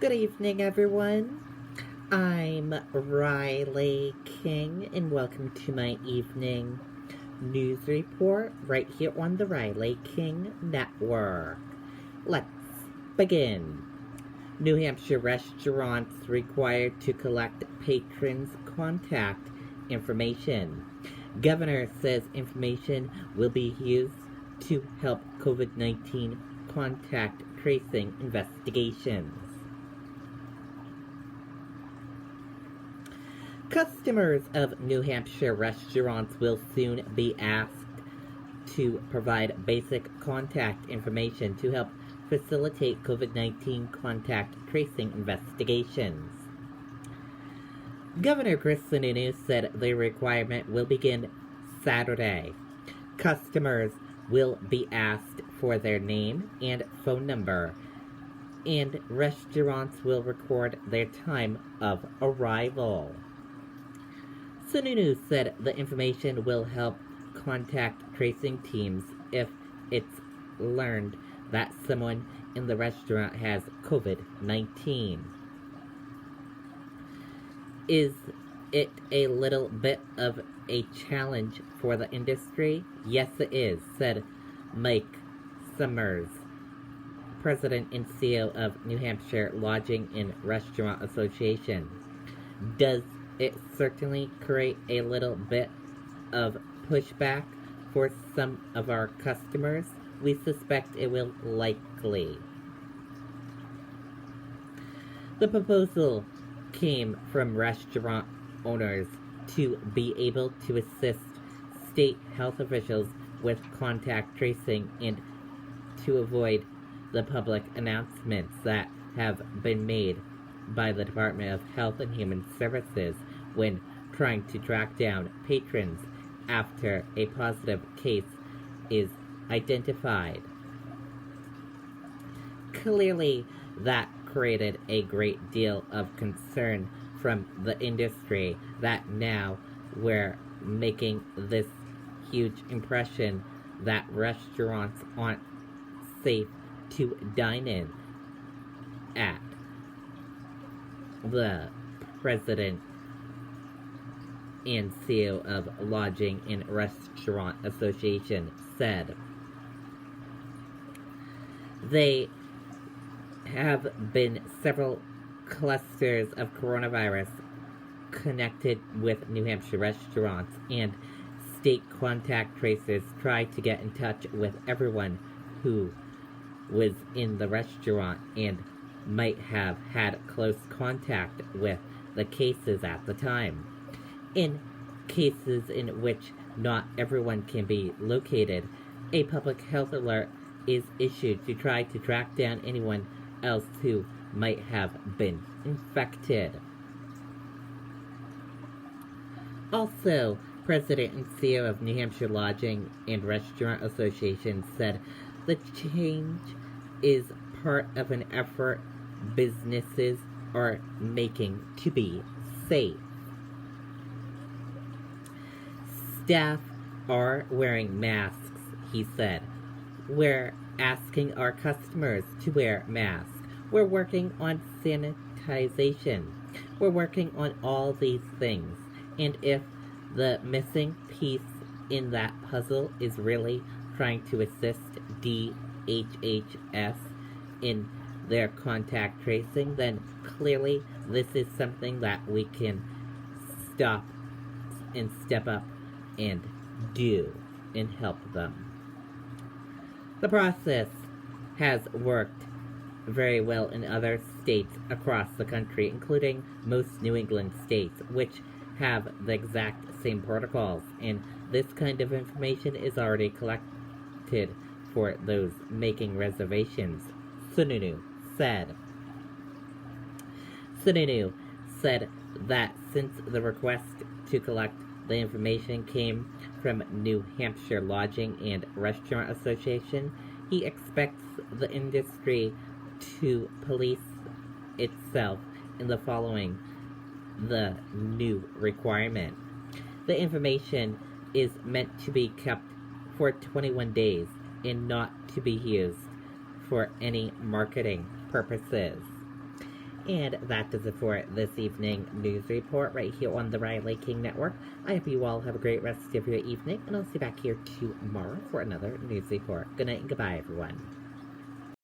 Good evening, everyone. I'm Riley King, and welcome to my evening news report right here on the Riley King Network. Let's begin. New Hampshire restaurants required to collect patrons' contact information. Governor says information will be used to help COVID 19 contact tracing investigations. Customers of New Hampshire restaurants will soon be asked to provide basic contact information to help facilitate COVID 19 contact tracing investigations. Governor Chris Sununu said the requirement will begin Saturday. Customers will be asked for their name and phone number, and restaurants will record their time of arrival. Sununu said the information will help contact tracing teams if it's learned that someone in the restaurant has COVID 19. Is it a little bit of a challenge for the industry? Yes, it is, said Mike Summers, president and CEO of New Hampshire Lodging and Restaurant Association. Does it certainly create a little bit of pushback for some of our customers? We suspect it will likely. The proposal came from restaurant owners to be able to assist state health officials with contact tracing and to avoid the public announcements that have been made by the Department of Health and Human Services when trying to track down patrons after a positive case is identified. Clearly, that created a great deal of concern from the industry that now we're making this huge impression that restaurants aren't safe to dine in at. The president and CEO of Lodging and Restaurant Association said they have been several clusters of coronavirus connected with New Hampshire restaurants, and state contact tracers tried to get in touch with everyone who was in the restaurant and might have had close contact with the cases at the time. In cases in which not everyone can be located, a public health alert is issued to try to track down anyone else who might have been infected. Also, President and CEO of New Hampshire Lodging and Restaurant Association said the change is part of an effort businesses are making to be safe. Staff are wearing masks, he said. We're asking our customers to wear masks. We're working on sanitization. We're working on all these things. And if the missing piece in that puzzle is really trying to assist DHHS in their contact tracing, then clearly this is something that we can stop and step up and do and help them. The process has worked very well in other states across the country, including most New England states, which have the exact same protocols, and this kind of information is already collected for those making reservations, Sununu said. Sununu said that since the request to collect the information came from New Hampshire Lodging and Restaurant Association, he expects the industry to police itself in the following the new requirement. The information is meant to be kept for 21 days and not to be used for any marketing purposes. And that does it for this evening news report right here on the Riley King Network. I hope you all have a great rest of your evening, and I'll see you back here tomorrow for another news report. Good night and goodbye, everyone.